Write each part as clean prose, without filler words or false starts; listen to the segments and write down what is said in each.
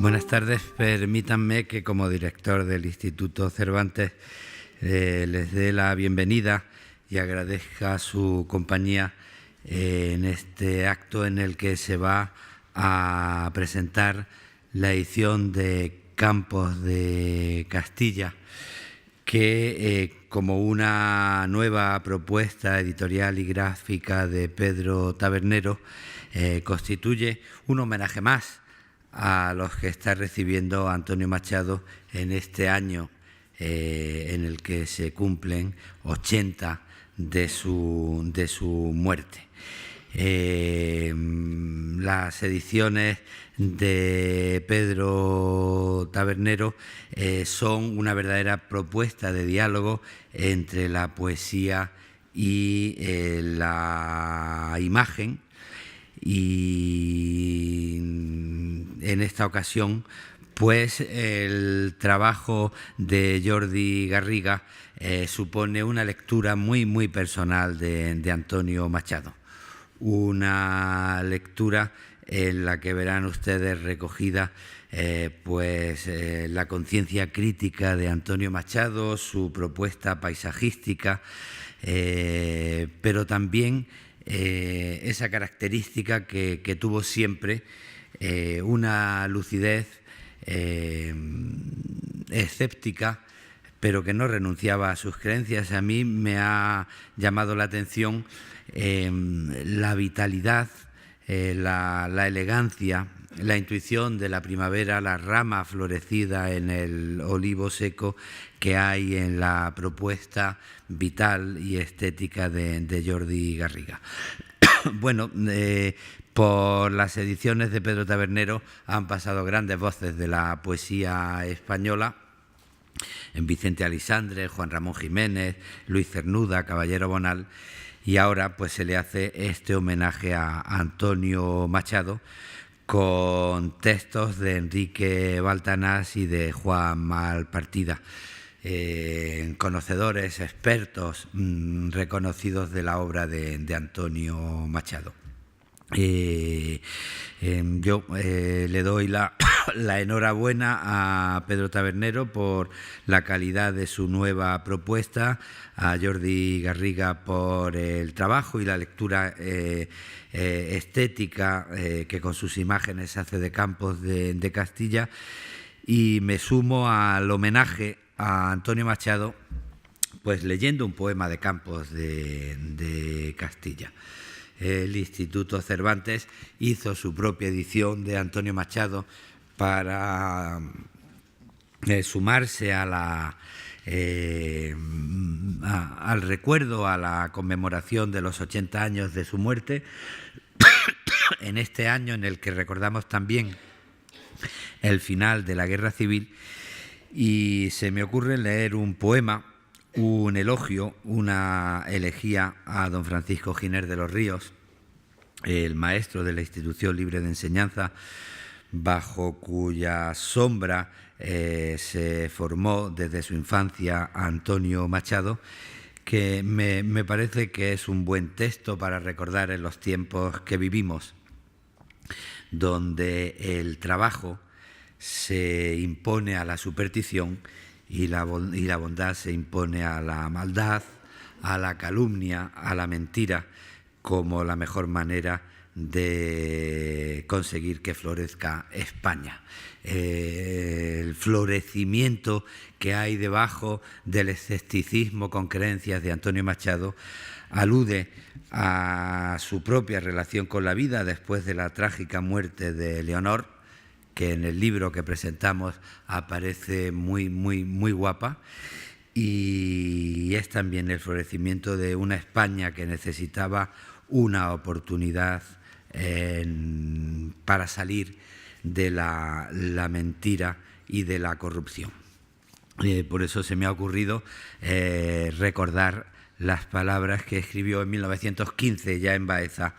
Buenas tardes. Permítanme que como director del Instituto Cervantes les dé la bienvenida y agradezca su compañía en este acto en el que se va a presentar la edición de Campos de Castilla, que como una nueva propuesta editorial y gráfica de Pedro Tabernero constituye un homenaje más a los que está recibiendo Antonio Machado en este año en el que se cumplen 80 de su muerte. Las ediciones de Pedro Tabernero son una verdadera propuesta de diálogo entre la poesía y la imagen, y en esta ocasión pues el trabajo de Jordi Garriga supone una lectura muy personal de Antonio Machado, una lectura en la que verán ustedes recogida la conciencia crítica de Antonio Machado, su propuesta paisajística, pero también esa característica que tuvo siempre, una lucidez escéptica, pero que no renunciaba a sus creencias. A mí me ha llamado la atención la vitalidad, la elegancia, la intuición de la primavera, la rama florecida en el olivo seco que hay en la propuesta vital y estética de Jordi Garriga. Bueno, por las ediciones de Pedro Tabernero han pasado grandes voces de la poesía española, en Vicente Alisandre, Juan Ramón Jiménez, Luis Cernuda, Caballero Bonal, y ahora pues se le hace este homenaje a Antonio Machado con textos de Enrique Baltanás y de Juan Malpartida, conocedores, expertos, reconocidos de la obra de Antonio Machado. Yo le doy la enhorabuena a Pedro Tabernero por la calidad de su nueva propuesta, a Jordi Garriga por el trabajo y la lectura estética que con sus imágenes hace de Campos de Castilla, y me sumo al homenaje a Antonio Machado pues leyendo un poema de Campos de Castilla. El Instituto Cervantes hizo su propia edición de Antonio Machado para sumarse al recuerdo, a la conmemoración de los 80 años de su muerte, en este año en el que recordamos también el final de la Guerra Civil, y se me ocurre leer un poema, un elogio, una elegía a don Francisco Giner de los Ríos, el maestro de la Institución Libre de Enseñanza, bajo cuya sombra se formó desde su infancia Antonio Machado, que me parece que es un buen texto para recordar en los tiempos que vivimos, donde el trabajo se impone a la superstición y la bondad se impone a la maldad, a la calumnia, a la mentira, como la mejor manera de conseguir que florezca España. El florecimiento que hay debajo del escepticismo con creencias de Antonio Machado alude a su propia relación con la vida después de la trágica muerte de Leonor, que en el libro que presentamos aparece muy guapa, y es también el florecimiento de una España que necesitaba una oportunidad para salir de la mentira y de la corrupción. Por eso se me ha ocurrido recordar las palabras que escribió en 1915, ya en Baeza,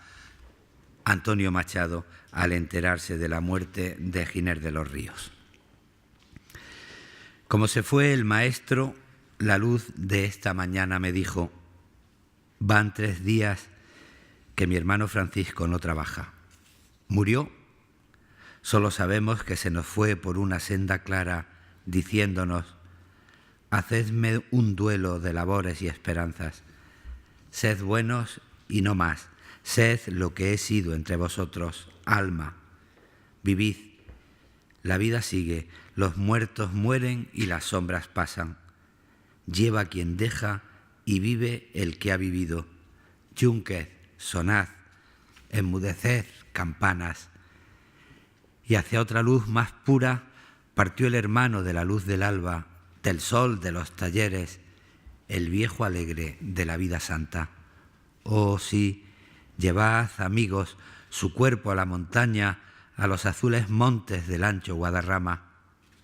Antonio Machado al enterarse de la muerte de Giner de los Ríos. Como se fue el maestro, la luz de esta mañana me dijo: van 3 días que mi hermano Francisco no trabaja. Murió Solo sabemos que se nos fue por una senda clara, diciéndonos: hacedme un duelo de labores y esperanzas. Sed buenos y no más. Sed lo que he sido entre vosotros, alma. Vivid. La vida sigue, los muertos mueren y las sombras pasan. Lleva quien deja y vive el que ha vivido. Yunque, sonad, enmudeced, campanas. Y hacia otra luz más pura partió el hermano de la luz del alba, del sol de los talleres, el viejo alegre de la vida santa. Oh sí, llevad, amigos, su cuerpo a la montaña, a los azules montes del ancho Guadarrama.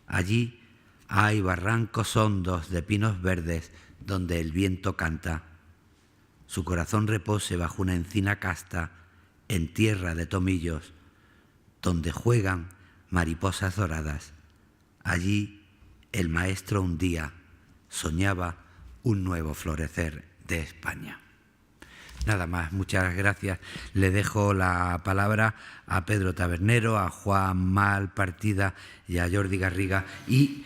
Allí hay barrancos hondos de pinos verdes donde el viento canta. Su corazón repose bajo una encina casta, en tierra de tomillos, donde juegan mariposas doradas. Allí el maestro un día soñaba un nuevo florecer de España. Nada más, muchas gracias. Le dejo la palabra a Pedro Tabernero, a Juan Malpartida y a Jordi Garriga, y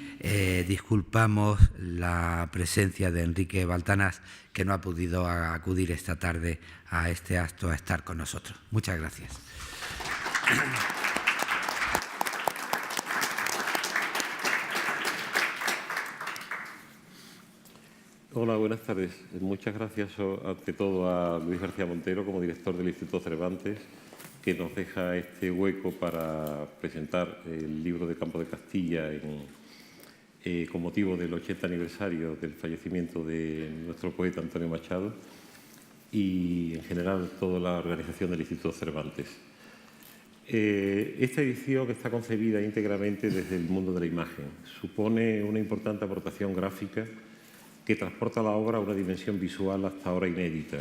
disculpamos la presencia de Enrique Baltanás, que no ha podido acudir esta tarde a este acto a estar con nosotros. Muchas gracias. Hola, buenas tardes. Muchas gracias ante todo a Luis García Montero como director del Instituto Cervantes, que nos deja este hueco para presentar el libro de Campo de Castilla con motivo del 80 aniversario del fallecimiento de nuestro poeta Antonio Machado, y en general toda la organización del Instituto Cervantes. Esta edición está concebida íntegramente desde el mundo de la imagen. Supone una importante aportación gráfica que transporta la obra a una dimensión visual hasta ahora inédita.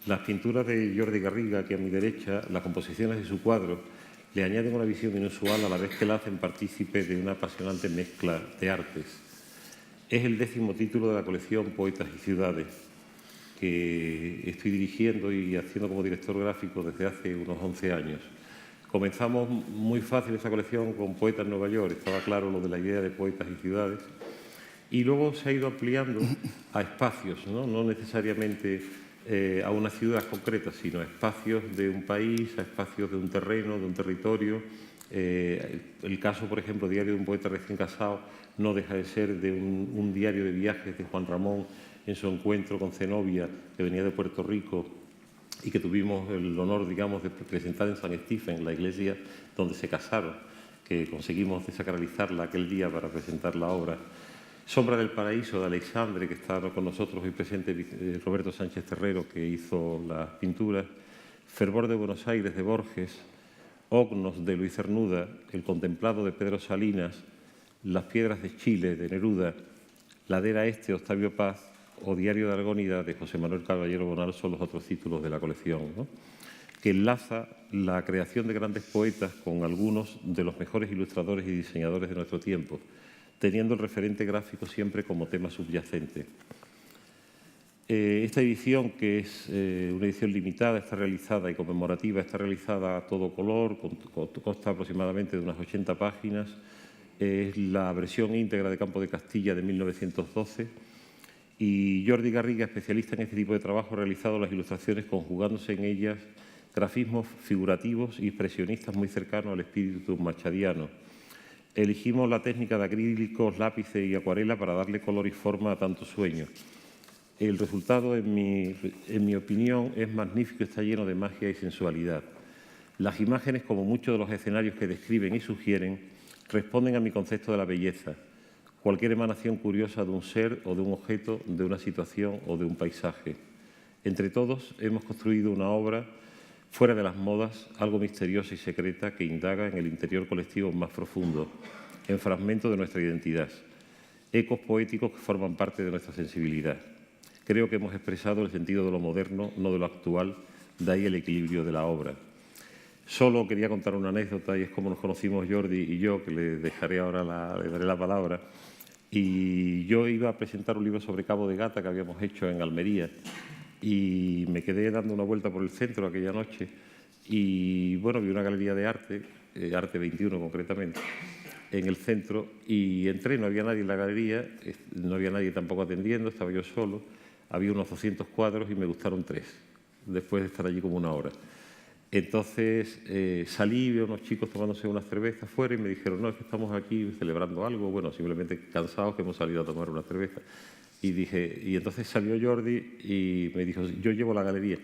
Las pinturas de Jordi Garriga, aquí a mi derecha, las composiciones de su cuadro, le añaden una visión inusual a la vez que la hacen partícipe de una apasionante mezcla de artes. Es el 10º título de la colección Poetas y Ciudades, que estoy dirigiendo y haciendo como director gráfico desde hace unos 11 años. Comenzamos muy fácil esta colección con Poetas en Nueva York, estaba claro lo de la idea de Poetas y Ciudades, y luego se ha ido ampliando a espacios, no necesariamente a una ciudad concreta, sino a espacios de un país, a espacios de un terreno, de un territorio. El caso, por ejemplo, Diario de un poeta recién casado, no deja de ser de un diario de viajes de Juan Ramón en su encuentro con Zenobia, que venía de Puerto Rico y que tuvimos el honor, digamos, de presentar en San Stephen, la iglesia donde se casaron, que conseguimos desacralizarla aquel día para presentar la obra. Sombra del Paraíso, de Alexandre, que está con nosotros hoy presente, Roberto Sánchez Terrero, que hizo las pinturas. Fervor de Buenos Aires, de Borges. Ognos, de Luis Cernuda. El Contemplado, de Pedro Salinas. Las Piedras de Chile, de Neruda. Ladera Este, de Octavio Paz. O Diario de Argónida, de José Manuel Caballero Bonal, son los otros títulos de la colección, ¿no?, que enlaza la creación de grandes poetas con algunos de los mejores ilustradores y diseñadores de nuestro tiempo, teniendo el referente gráfico siempre como tema subyacente. Esta edición, que es una edición limitada, está realizada y conmemorativa, está realizada a todo color, consta aproximadamente de unas 80 páginas. Es la versión íntegra de Campo de Castilla de 1912. Y Jordi Garriga, especialista en este tipo de trabajo, ha realizado las ilustraciones conjugándose en ellas grafismos figurativos y expresionistas muy cercanos al espíritu machadiano. Elegimos la técnica de acrílicos, lápices y acuarela para darle color y forma a tanto sueño. El resultado, en mi opinión, es magnífico, está lleno de magia y sensualidad. Las imágenes, como muchos de los escenarios que describen y sugieren, responden a mi concepto de la belleza, cualquier emanación curiosa de un ser o de un objeto, de una situación o de un paisaje. Entre todos hemos construido una obra fuera de las modas, algo misteriosa y secreta que indaga en el interior colectivo más profundo, en fragmentos de nuestra identidad, ecos poéticos que forman parte de nuestra sensibilidad. Creo que hemos expresado el sentido de lo moderno, no de lo actual, de ahí el equilibrio de la obra. Solo quería contar una anécdota, y es como nos conocimos Jordi y yo, que le daré la palabra. Y yo iba a presentar un libro sobre Cabo de Gata que habíamos hecho en Almería, y me quedé dando una vuelta por el centro aquella noche y bueno, vi una galería de arte, Arte 21 concretamente, en el centro, y entré, no había nadie en la galería, no había nadie tampoco atendiendo, estaba yo solo, había unos 200 cuadros y me gustaron 3, después de estar allí como una hora. Entonces salí, vi a unos chicos tomándose unas cervezas fuera y me dijeron, no, es que estamos aquí celebrando algo, bueno, simplemente cansados que hemos salido a tomar una cerveza. Y entonces salió Jordi y me dijo, yo llevo la galería.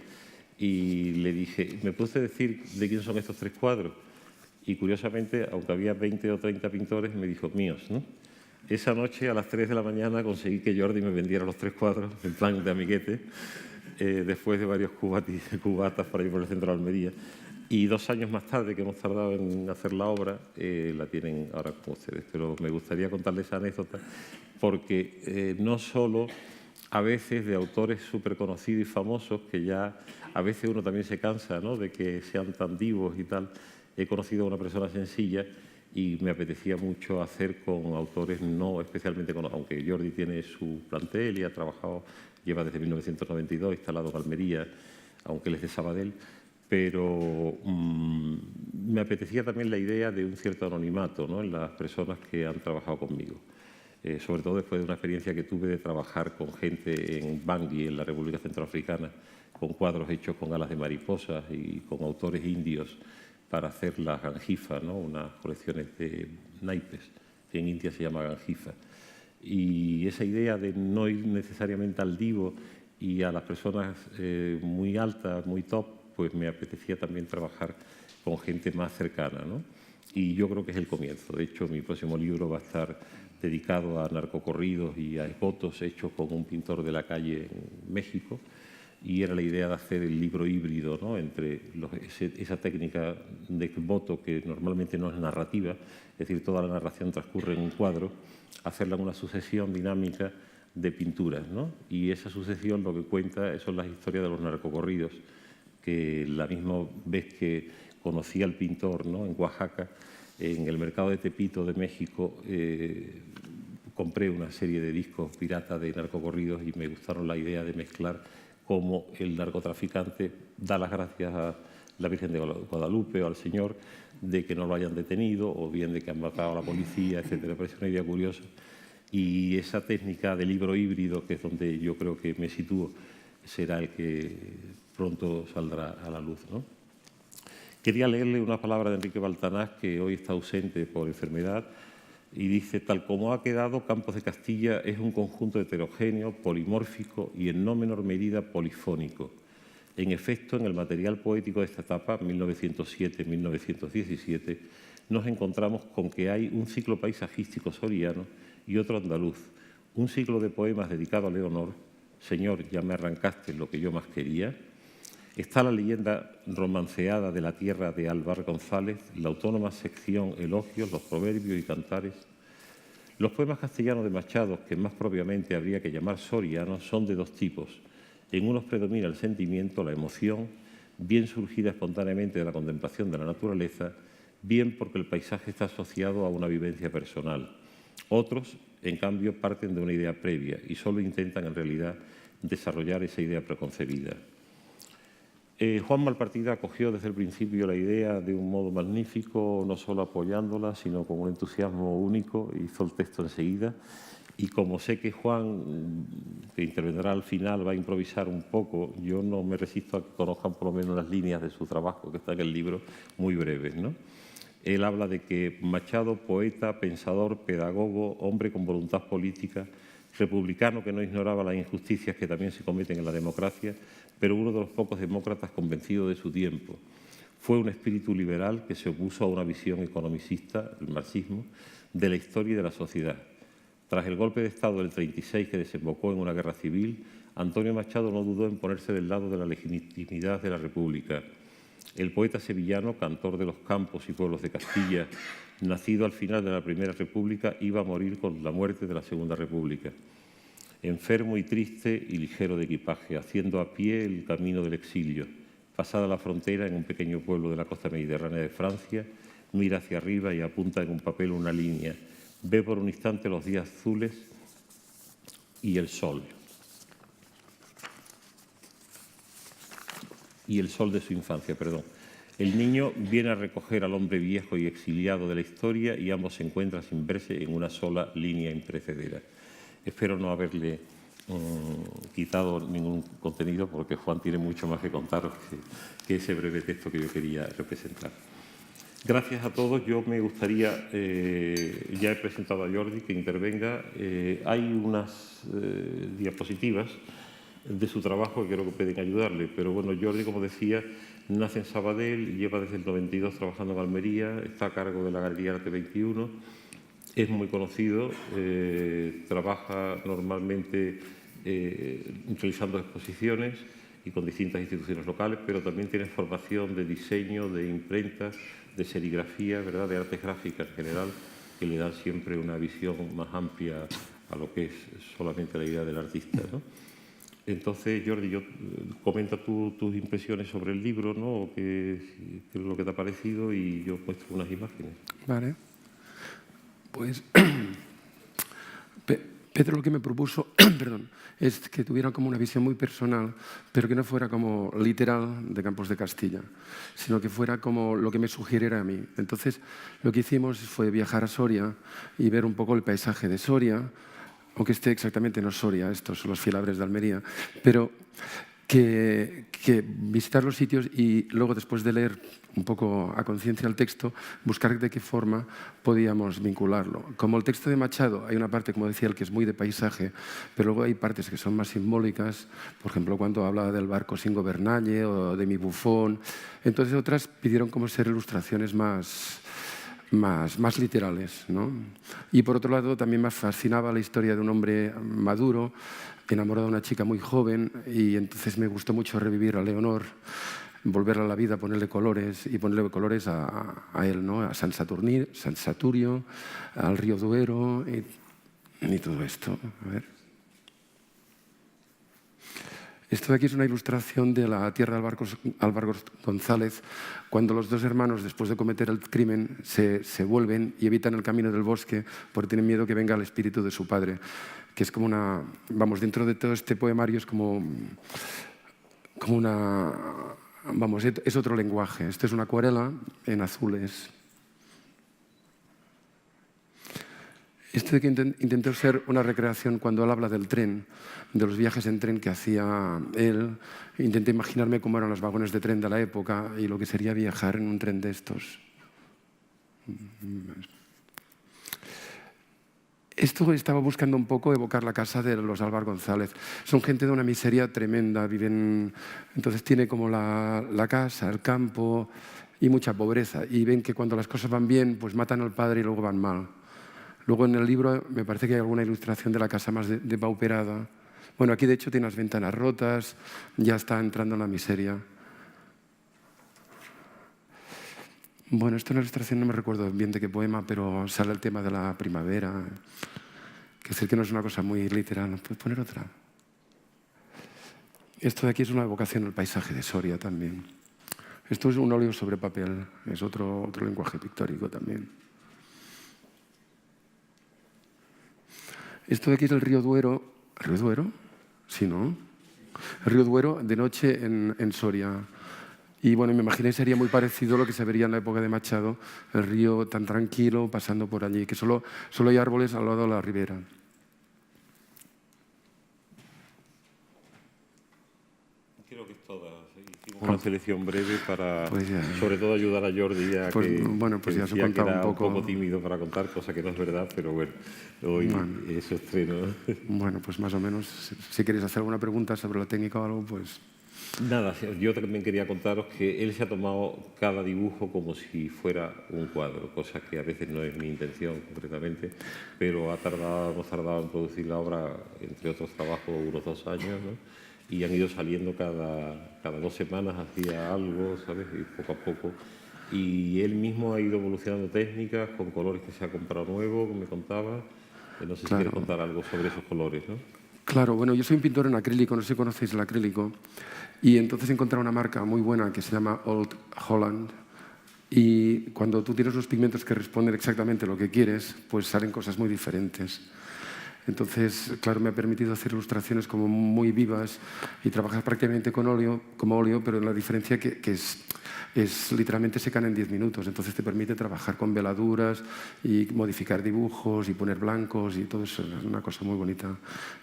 Y le dije, ¿me puede usted decir de quién son estos 3 cuadros? Y curiosamente, aunque había 20 o 30 pintores, me dijo, míos, ¿no? Esa noche, a las 3 de la mañana, conseguí que Jordi me vendiera los 3 cuadros, en plan de amiguete, después de varios cubatas para ir por el centro de Almería. Y 2 años más tarde, que hemos tardado en hacer la obra, la tienen ahora con ustedes. Pero me gustaría contarles esa anécdota porque no solo a veces de autores súper conocidos y famosos, que ya a veces uno también se cansa, ¿no?, de que sean tan divos y tal. He conocido a una persona sencilla y me apetecía mucho hacer con autores no especialmente conocidos, aunque Jordi tiene su plantel y ha trabajado, lleva desde 1992 instalado en Almería, aunque él es de Sabadell, pero me apetecía también la idea de un cierto anonimato, ¿no?, en las personas que han trabajado conmigo. Sobre todo después de una experiencia que tuve de trabajar con gente en Bangui, en la República Centroafricana, con cuadros hechos con alas de mariposas y con autores indios para hacer las ganjifas, ¿no?, unas colecciones de naipes, que en India se llama ganjifa. Y esa idea de no ir necesariamente al divo y a las personas muy altas, muy top, pues me apetecía también trabajar con gente más cercana, ¿no? Y yo creo que es el comienzo. De hecho, mi próximo libro va a estar dedicado a narcocorridos y a esbotos hechos con un pintor de la calle en México, y era la idea de hacer el libro híbrido, ¿no?, entre esa técnica de esboto que normalmente no es narrativa, es decir, toda la narración transcurre en un cuadro, hacerla en una sucesión dinámica de pinturas, ¿no? Y esa sucesión lo que cuenta son las historias de los narcocorridos, que la misma vez que conocí al pintor, ¿no?, en Oaxaca, en el mercado de Tepito de México, compré una serie de discos pirata de narcocorridos y me gustaron la idea de mezclar cómo el narcotraficante da las gracias a la Virgen de Guadalupe o al Señor de que no lo hayan detenido o bien de que han matado a la policía, etc. Me parece una idea curiosa. Y esa técnica de libro híbrido, que es donde yo creo que me sitúo, será el que pronto saldrá a la luz, ¿no? Quería leerle una palabra de Enrique Baltanás, que hoy está ausente por enfermedad, y dice, tal como ha quedado, Campos de Castilla es un conjunto heterogéneo, polimórfico y en no menor medida polifónico. En efecto, en el material poético de esta etapa, 1907-1917, nos encontramos con que hay un ciclo paisajístico soriano y otro andaluz, un ciclo de poemas dedicado a Leonor, Señor, ya me arrancaste lo que yo más quería. Está la leyenda romanceada de la tierra de Álvar González, la autónoma sección Elogios, los proverbios y cantares. Los poemas castellanos de Machado, que más propiamente habría que llamar sorianos, son de 2 tipos. En unos predomina el sentimiento, la emoción, bien surgida espontáneamente de la contemplación de la naturaleza, bien porque el paisaje está asociado a una vivencia personal. Otros, en cambio, parten de una idea previa y solo intentan, en realidad, desarrollar esa idea preconcebida. Juan Malpartida acogió desde el principio la idea de un modo magnífico, no solo apoyándola, sino con un entusiasmo único, hizo el texto enseguida. Y como sé que Juan, que intervendrá al final, va a improvisar un poco, yo no me resisto a que conozcan por lo menos las líneas de su trabajo, que está en el libro, muy breves, ¿no? Él habla de que Machado, poeta, pensador, pedagogo, hombre con voluntad política, republicano que no ignoraba las injusticias que también se cometen en la democracia, pero uno de los pocos demócratas convencidos de su tiempo. Fue un espíritu liberal que se opuso a una visión economicista, el marxismo, de la historia y de la sociedad. Tras el golpe de Estado del 36 que desembocó en una guerra civil, Antonio Machado no dudó en ponerse del lado de la legitimidad de la República. El poeta sevillano, cantor de los campos y pueblos de Castilla, nacido al final de la Primera República, iba a morir con la muerte de la Segunda República. Enfermo y triste y ligero de equipaje, haciendo a pie el camino del exilio. Pasada la frontera en un pequeño pueblo de la costa mediterránea de Francia, mira hacia arriba y apunta en un papel una línea. Ve por un instante los días azules y el sol. Y el sol de su infancia, perdón. El niño viene a recoger al hombre viejo y exiliado de la historia y ambos se encuentran sin verse en una sola línea imperecedera. Espero no haberle quitado ningún contenido porque Juan tiene mucho más que contaros que ese breve texto que yo quería representar. Gracias a todos. Yo me gustaría, ya he presentado a Jordi que intervenga. Hay unas diapositivas de su trabajo que creo que pueden ayudarle, pero bueno, Jordi, como decía, nace en Sabadell, lleva desde el 92 trabajando en Almería, está a cargo de la Galería Arte 21, es muy conocido, trabaja normalmente realizando exposiciones y con distintas instituciones locales, pero también tiene formación de diseño, de imprenta, de serigrafía, ¿verdad?, de artes gráficas en general, que le dan siempre una visión más amplia a lo que es solamente la idea del artista, ¿no? Entonces, Jordi, comenta tus impresiones sobre el libro, ¿no? ¿Qué es lo que te ha parecido? Y yo muestro unas imágenes. Vale. Pues Pedro lo que me propuso perdón, es que tuviera como una visión muy personal, pero que no fuera como literal de Campos de Castilla, sino que fuera como lo que me sugiriera a mí. Entonces, lo que hicimos fue viajar a Soria y ver un poco el paisaje de Soria, aunque esté exactamente no Soria, estos son los Filabres de Almería, pero que visitar los sitios y luego, después de leer un poco a conciencia el texto, buscar de qué forma podíamos vincularlo. Como el texto de Machado, hay una parte, como decía él, que es muy de paisaje, pero luego hay partes que son más simbólicas, por ejemplo, cuando habla del barco sin gobernalle o de mi bufón. Entonces, otras pidieron como ser ilustraciones más literales, ¿no? Y por otro lado, también me fascinaba la historia de un hombre maduro, enamorado de una chica muy joven, y entonces me gustó mucho revivir a Leonor, volverla a la vida, ponerle colores y ponerle colores a él, ¿no? A San Saturio, al río Duero y todo esto. A ver. Esto de aquí es una ilustración de la tierra de Álvaro González, cuando los dos hermanos, después de cometer el crimen, se vuelven y evitan el camino del bosque porque tienen miedo que venga el espíritu de su padre, que es como una... Vamos, dentro de todo este poemario es como una... Vamos, es otro lenguaje. Esto es una acuarela en azules. Esto de que intenté ser una recreación cuando él habla del tren, de los viajes en tren que hacía él. Intenté imaginarme cómo eran los vagones de tren de la época y lo que sería viajar en un tren de estos. Esto estaba buscando un poco evocar la casa de los Álvaro González. Son gente de una miseria tremenda, viven... Entonces tiene como la casa, el campo y mucha pobreza. Y ven que cuando las cosas van bien, pues matan al padre y luego van mal. Luego en el libro me parece que hay alguna ilustración de la casa más depauperada. Bueno, aquí de hecho tiene las ventanas rotas, ya está entrando en la miseria. Bueno, esto es una ilustración, no me recuerdo bien de qué poema, pero sale el tema de la primavera, que sé que no es una cosa muy literal. ¿No puedes poner otra? Esto de aquí es una evocación al paisaje de Soria también. Esto es un óleo sobre papel, es otro lenguaje pictórico también. Esto de aquí es el río Duero. ¿El río Duero? Sí, ¿no? El río Duero de noche en Soria. Y bueno, me imaginé sería muy parecido a lo que se vería en la época de Machado, el río tan tranquilo pasando por allí, que solo hay árboles al lado de la ribera. Creo que es toda. Hicimos una selección breve para, pues sobre todo, ayudar a Jordi a pues ya se que era un poco tímido para contar, cosa que no es verdad, pero bueno, hoy es su estreno. Bueno, pues más o menos, si queréis hacer alguna pregunta sobre la técnica o algo, pues... Nada, yo también quería contaros que él se ha tomado cada dibujo como si fuera un cuadro, cosa que a veces no es mi intención concretamente, pero hemos tardado en producir la obra, entre otros trabajos, unos 2 años, ¿no? Y han ido saliendo cada 2 semanas, hacía algo, ¿sabes? Y poco a poco. Y él mismo ha ido evolucionando técnicas con colores que se ha comprado nuevo, que me contaba. No sé si quieres contar algo sobre esos colores, ¿no? Claro, bueno, yo soy un pintor en acrílico, no sé si conocéis el acrílico, y entonces he encontrado una marca muy buena que se llama Old Holland, y cuando tú tienes los pigmentos que responden exactamente a lo que quieres, pues salen cosas muy diferentes. Entonces, claro, me ha permitido hacer ilustraciones como muy vivas y trabajar prácticamente con óleo, como óleo, pero la diferencia que es literalmente secan en 10 minutos. Entonces te permite trabajar con veladuras y modificar dibujos y poner blancos y todo eso. Es una cosa muy bonita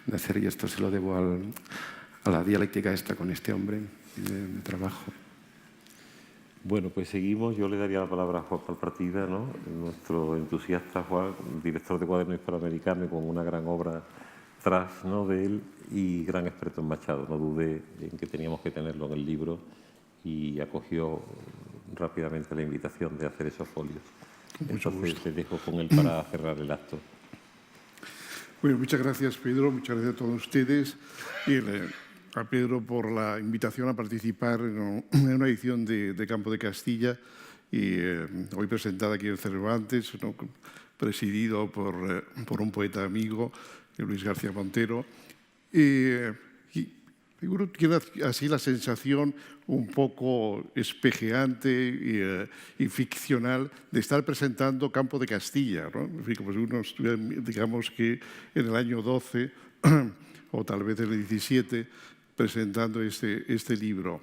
de hacer y esto se lo debo a la dialéctica esta con este hombre de trabajo. Bueno, pues seguimos. Yo le daría la palabra a Juan Malpartida, ¿no? Nuestro entusiasta Juan, director de Cuaderno Hispanoamericano, con una gran obra tras, ¿no?, de él y gran experto en Machado. No dudé en que teníamos que tenerlo en el libro y acogió rápidamente la invitación de hacer esos folios. Entonces te dejo con él para cerrar el acto. Bueno, muchas gracias, Pedro. Muchas gracias a todos ustedes. Y a Pedro por la invitación a participar en una edición de Campo de Castilla, y hoy presentada aquí en Cervantes, ¿no?, presidido por un poeta amigo, Luis García Montero. Seguro que tiene así la sensación un poco espejeante y ficcional de estar presentando Campo de Castilla, ¿no? En fin, como si uno estuviera, digamos que en el año 12 o tal vez en el 17, presentando este libro.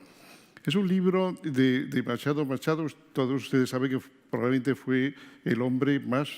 Es un libro de Machado. Machado, todos ustedes saben que probablemente fue el hombre más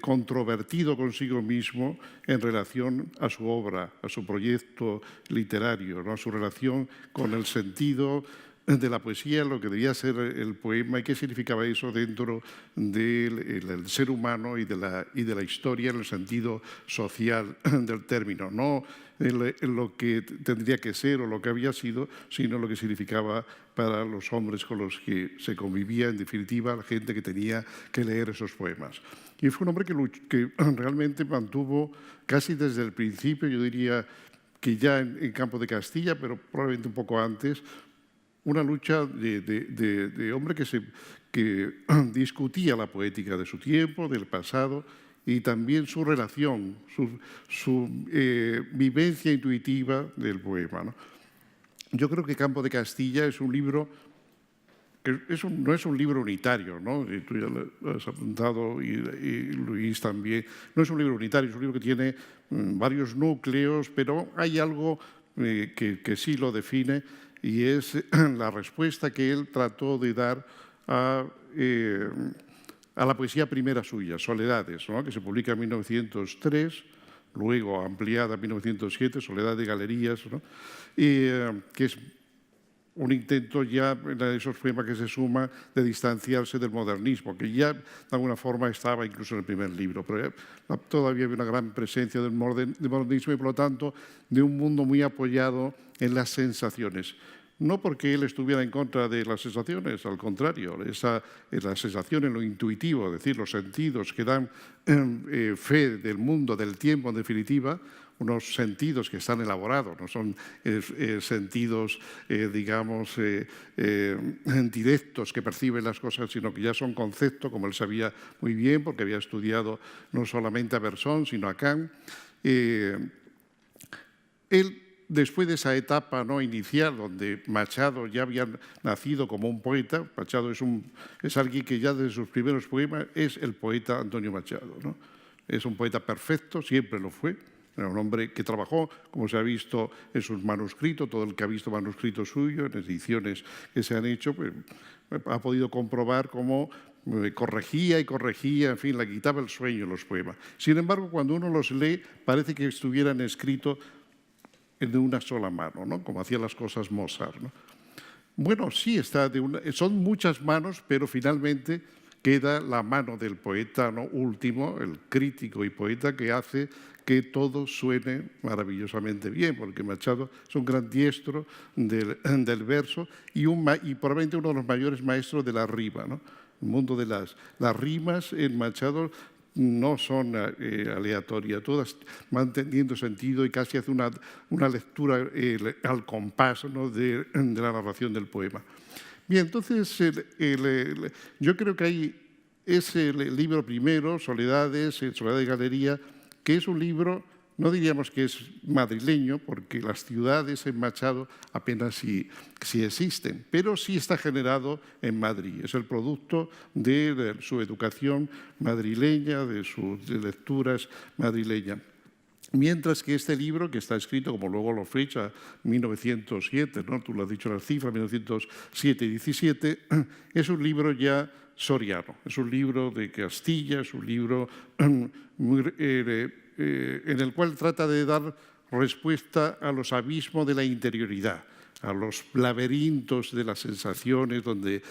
controvertido consigo mismo en relación a su obra, a su proyecto literario, ¿no?, a su relación con el sentido de la poesía, lo que debía ser el poema y qué significaba eso dentro del ser humano y de la historia en el sentido social del término. No en lo que tendría que ser o lo que había sido, sino lo que significaba para los hombres con los que se convivía, en definitiva, la gente que tenía que leer esos poemas. Y fue un hombre que realmente mantuvo casi desde el principio, yo diría que ya en Campo de Castilla, pero probablemente un poco antes, una lucha de hombre que discutía la poética de su tiempo, del pasado, y también su relación, su vivencia intuitiva del poema, ¿no? Yo creo que Campo de Castilla es un libro que no es un libro unitario, ¿no? Y tú ya lo has apuntado y Luis también. No es un libro unitario, es un libro que tiene varios núcleos, pero hay algo que sí lo define, y es la respuesta que él trató de dar a la poesía primera suya, Soledades, ¿no?, que se publica en 1903, luego ampliada en 1907, Soledad de Galerías, ¿no?, y que es un intento ya en esos poemas que se suma de distanciarse del modernismo, que ya de alguna forma estaba incluso en el primer libro, pero todavía había una gran presencia del modernismo y por lo tanto de un mundo muy apoyado en las sensaciones. No porque él estuviera en contra de las sensaciones, al contrario, la sensación en lo intuitivo, es decir, los sentidos que dan fe del mundo, del tiempo, en definitiva, unos sentidos que están elaborados, no son sentidos, digamos, directos que perciben las cosas, sino que ya son conceptos, como él sabía muy bien, porque había estudiado no solamente a Bersón, sino a Kant. Él, después de esa etapa, ¿no?, inicial, donde Machado ya había nacido como un poeta, Machado es alguien que ya desde sus primeros poemas es el poeta Antonio Machado, ¿no? Es un poeta perfecto, siempre lo fue. Era un hombre que trabajó, como se ha visto en sus manuscritos, todo el que ha visto manuscritos suyos, en ediciones que se han hecho, pues, ha podido comprobar cómo corregía y corregía, en fin, le quitaba el sueño en los poemas. Sin embargo, cuando uno los lee, parece que estuvieran escritos de una sola mano, ¿no?, como hacían las cosas Mozart, ¿no? Bueno, sí, son muchas manos, pero finalmente queda la mano del poeta, ¿no?, último, el crítico y poeta, que hace que todo suene maravillosamente bien, porque Machado es un gran diestro del verso y probablemente uno de los mayores maestros de la rima, ¿no? El mundo de las rimas en Machado no son aleatorias, todas van teniendo sentido y casi hace una lectura al compás, ¿no?, de la narración del poema. Bien, entonces yo creo que hay ese libro primero, Soledades, Soledad de Galería, que es un libro, no diríamos que es madrileño, porque las ciudades en Machado apenas sí existen, pero sí está generado en Madrid. Es el producto de su educación madrileña, de sus lecturas madrileñas. Mientras que este libro, que está escrito, como luego lo fecha, 1907, ¿no? Tú lo has dicho las cifras, 1907 y 17, es un libro ya soriano, es un libro de Castilla, es un libro en el cual trata de dar respuesta a los abismos de la interioridad, a los laberintos de las sensaciones donde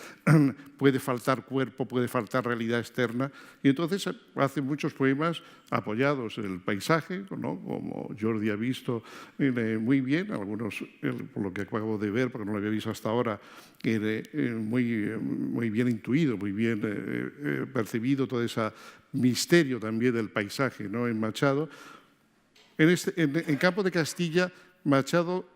puede faltar cuerpo, puede faltar realidad externa. Y entonces hace muchos poemas apoyados en el paisaje, ¿no? Como Jordi ha visto muy bien, algunos por lo que acabo de ver, porque no lo había visto hasta ahora, muy bien intuido, muy bien percibido todo ese misterio también del paisaje, ¿no? En Machado. En Campo de Castilla, Machado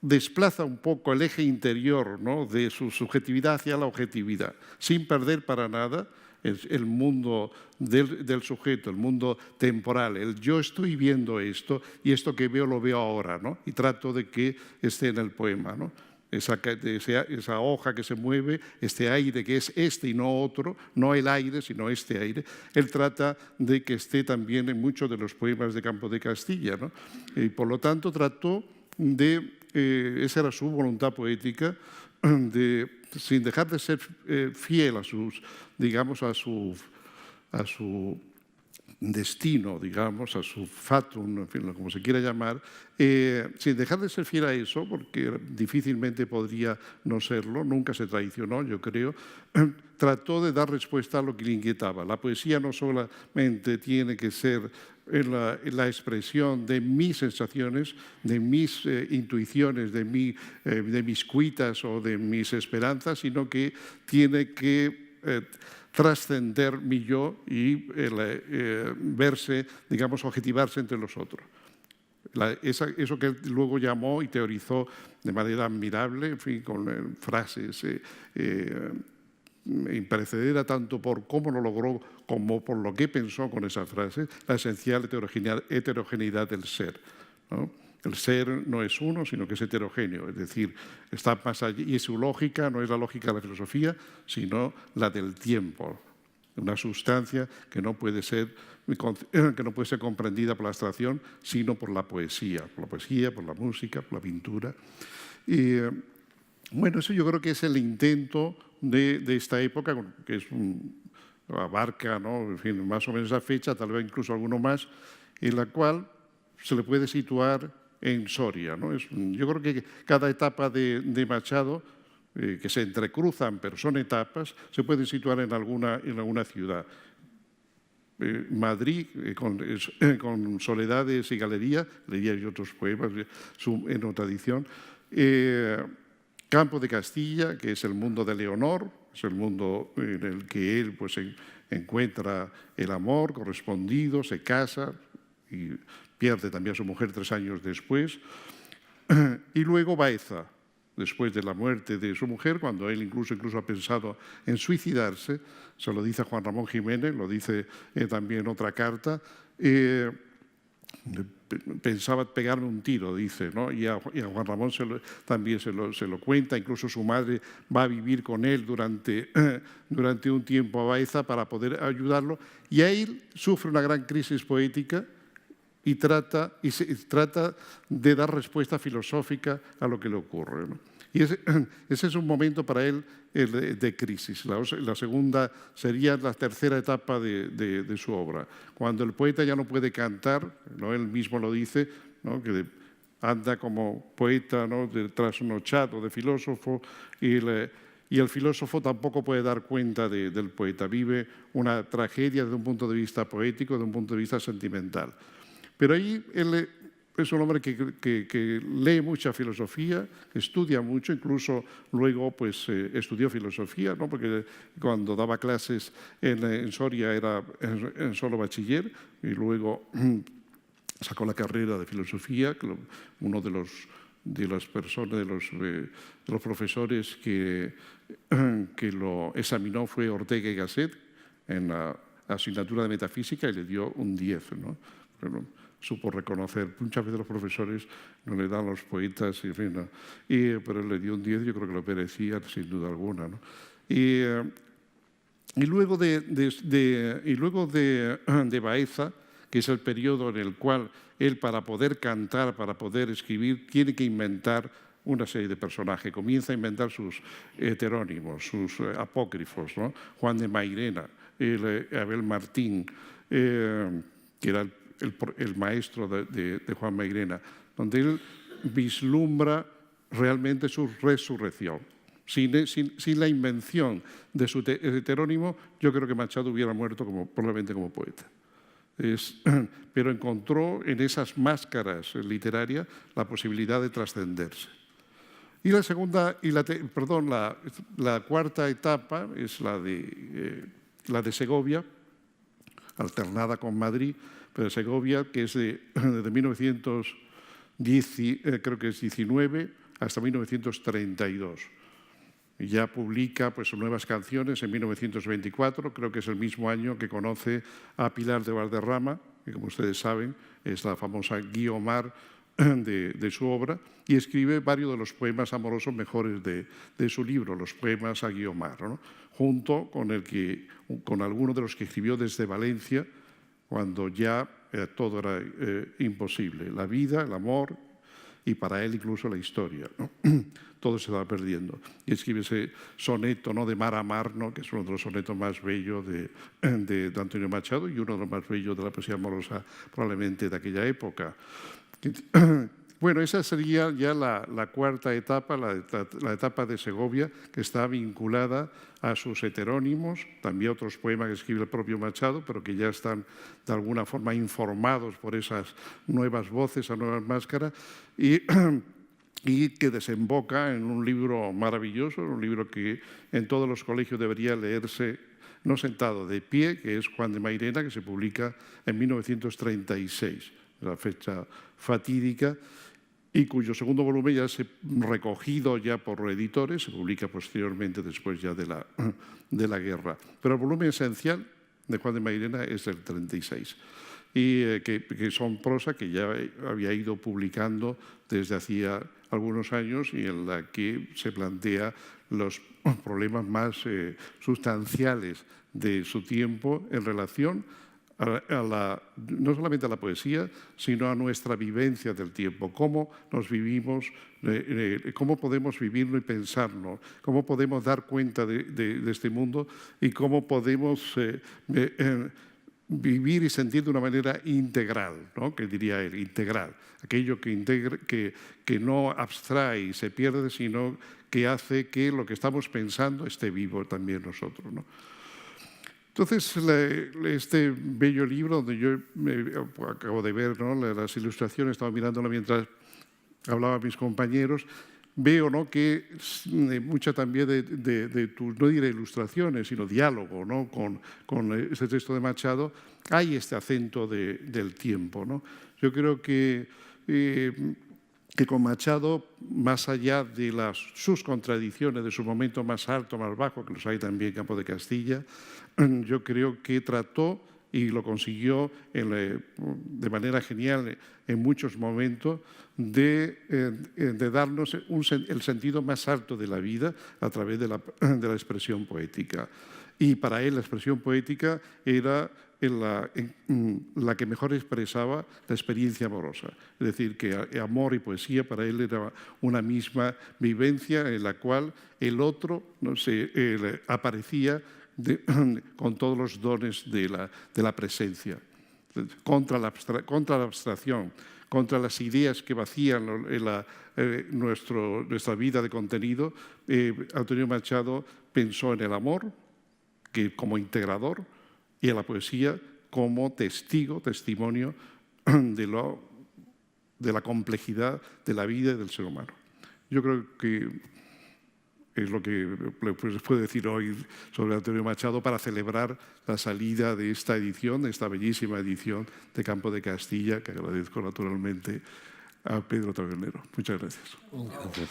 desplaza un poco el eje interior, ¿no? De su subjetividad hacia la objetividad, sin perder para nada el mundo del sujeto, el mundo temporal. El yo estoy viendo esto y esto que veo lo veo ahora, ¿no? Y trato de que esté en el poema, ¿no? Esa hoja que se mueve, este aire que es este y no otro, no el aire, sino este aire. Él trata de que esté también en muchos de los poemas de Campo de Castilla, ¿no? Y por lo tanto trató de, esa era su voluntad poética, sin dejar de ser fiel a sus, digamos, a su destino, digamos, a su fatum, en fin, como se quiera llamar, sin dejar de ser fiel a eso, porque difícilmente podría no serlo, nunca se traicionó, yo creo, trató de dar respuesta a lo que le inquietaba. La poesía no solamente tiene que ser la expresión de mis sensaciones, de mis intuiciones, de mis cuitas o de mis esperanzas, sino que tiene que trascender mi yo y verse, digamos, objetivarse entre los otros. Eso que él luego llamó y teorizó de manera admirable, en fin, con frases imperecedera tanto por cómo lo logró como por lo que pensó con esas frases, la esencial heterogeneidad del ser, ¿no? El ser no es uno, sino que es heterogéneo, es decir, está más allá, y su lógica no es la lógica de la filosofía, sino la del tiempo, una sustancia que no puede ser comprendida por la abstracción, sino por la poesía, por la música, por la pintura. Y bueno, eso yo creo que es el intento de esta época, que es abarca, ¿no? En fin, más o menos esa fecha, tal vez incluso alguno más, en la cual se le puede situar en Soria, ¿no? Yo creo que cada etapa de Machado, que se entrecruzan, pero son etapas, se puede situar en alguna ciudad. Madrid, con Soledades y Galería y otros poemas en otra edición. Campo de Castilla, que es el mundo de Leonor, es el mundo en el que él pues, encuentra el amor correspondido, se casa y pierde también a su mujer 3 años después. Y luego Baeza, después de la muerte de su mujer, cuando él incluso ha pensado en suicidarse, se lo dice a Juan Ramón Jiménez, lo dice también en otra carta, pensaba pegarme un tiro, dice, ¿no? Y a Juan Ramón también se lo cuenta, incluso su madre va a vivir con él durante un tiempo a Baeza para poder ayudarlo, y ahí sufre una gran crisis poética y trata de dar respuesta filosófica a lo que le ocurre, ¿no? Y ese es un momento para él de crisis. La segunda sería la tercera etapa de su obra, cuando el poeta ya no puede cantar, ¿no? Él mismo lo dice, ¿no? Que anda como poeta, ¿no? Trasnochado de filósofo, y el filósofo tampoco puede dar cuenta del poeta. Vive una tragedia desde un punto de vista poético, desde un punto de vista sentimental. Pero ahí él es un hombre que lee mucha filosofía, que estudia mucho, incluso luego pues, estudió filosofía, ¿no? Porque cuando daba clases en Soria era en solo bachiller, y luego sacó la carrera de filosofía, uno de los profesores que lo examinó fue Ortega y Gasset en la asignatura de metafísica, y le dio un 10, ¿no? Pero supo reconocer. Muchas veces los profesores no le dan a los poetas, en fin, ¿no? Pero él le dio un 10, yo creo que lo merecía sin duda alguna, ¿no? Y luego de Baeza, que es el periodo en el cual él, para poder cantar, para poder escribir, tiene que inventar una serie de personajes. Comienza a inventar sus heterónimos, sus apócrifos, ¿no? Juan de Mairena, Abel Martín, que era el maestro de Juan Mairena, donde él vislumbra realmente su resurrección. Sin la invención de su heterónimo, yo creo que Machado hubiera muerto probablemente como poeta. Pero encontró en esas máscaras literarias la posibilidad de trascenderse. Y la cuarta etapa es la de Segovia, alternada con Madrid, pero Segovia, que es desde 1919 hasta 1932. Y ya publica nuevas canciones en 1924, creo que es el mismo año que conoce a Pilar de Valderrama, que como ustedes saben es la famosa Guiomar de su obra, y escribe varios de los poemas amorosos mejores de su libro, los poemas a Guiomar, ¿no? Junto con algunos de los que escribió desde Valencia, cuando ya todo era imposible, la vida, el amor y para él incluso la historia, ¿no? Todo se estaba perdiendo. Y escribe ese soneto, ¿no?, de Mar a Mar, ¿no?, que es uno de los sonetos más bellos de Antonio Machado y uno de los más bellos de la poesía amorosa probablemente de aquella época. Bueno, esa sería ya la cuarta etapa, la etapa de Segovia, que está vinculada a sus heterónimos, también otros poemas que escribe el propio Machado, pero que ya están de alguna forma informados por esas nuevas voces, esas nuevas máscaras, y que desemboca en un libro maravilloso, un libro que en todos los colegios debería leerse, no sentado, de pie, que es Juan de Mairena, que se publica en 1936, la fecha fatídica, y cuyo segundo volumen ya se recogido ya por editores, se publica posteriormente después ya de la guerra. Pero el volumen esencial de Juan de Mairena es del 36. Y que son prosa que ya había ido publicando desde hacía algunos años y en la que se plantea los problemas más sustanciales de su tiempo en relación no solamente a la poesía, sino a nuestra vivencia del tiempo, cómo nos vivimos, cómo podemos vivirlo y pensarlo, cómo podemos dar cuenta de este mundo y cómo podemos vivir y sentir de una manera integral, ¿no?, que diría él, integral, aquello que no abstrae y se pierde, sino que hace que lo que estamos pensando esté vivo también nosotros, ¿no? Entonces, este bello libro, donde yo acabo de ver, ¿no?, las ilustraciones, estaba mirándolo mientras hablaba a mis compañeros, veo, ¿no?, que mucha también de tus, no diré ilustraciones, sino diálogo, ¿no?, con este texto de Machado, hay este acento del tiempo, ¿no? Yo creo que con Machado, más allá de sus contradicciones, de su momento más alto, más bajo, que los hay también en Campo de Castilla, yo creo que trató y lo consiguió de manera genial en muchos momentos de darnos el sentido más alto de la vida a través de la expresión poética. Y para él la expresión poética era la que mejor expresaba la experiencia amorosa. Es decir, que amor y poesía para él era una misma vivencia en la cual el otro aparecía con todos los dones de la presencia, contra la abstracción, contra las ideas que vacían nuestra vida de contenido. Antonio Machado pensó en el amor como integrador y en la poesía como testimonio de la complejidad de la vida y del ser humano. Yo creo que es lo que les puedo decir hoy sobre Antonio Machado para celebrar la salida de esta edición, de esta bellísima edición de Campo de Castilla, que agradezco naturalmente a Pedro Tabernero. Muchas gracias. Gracias.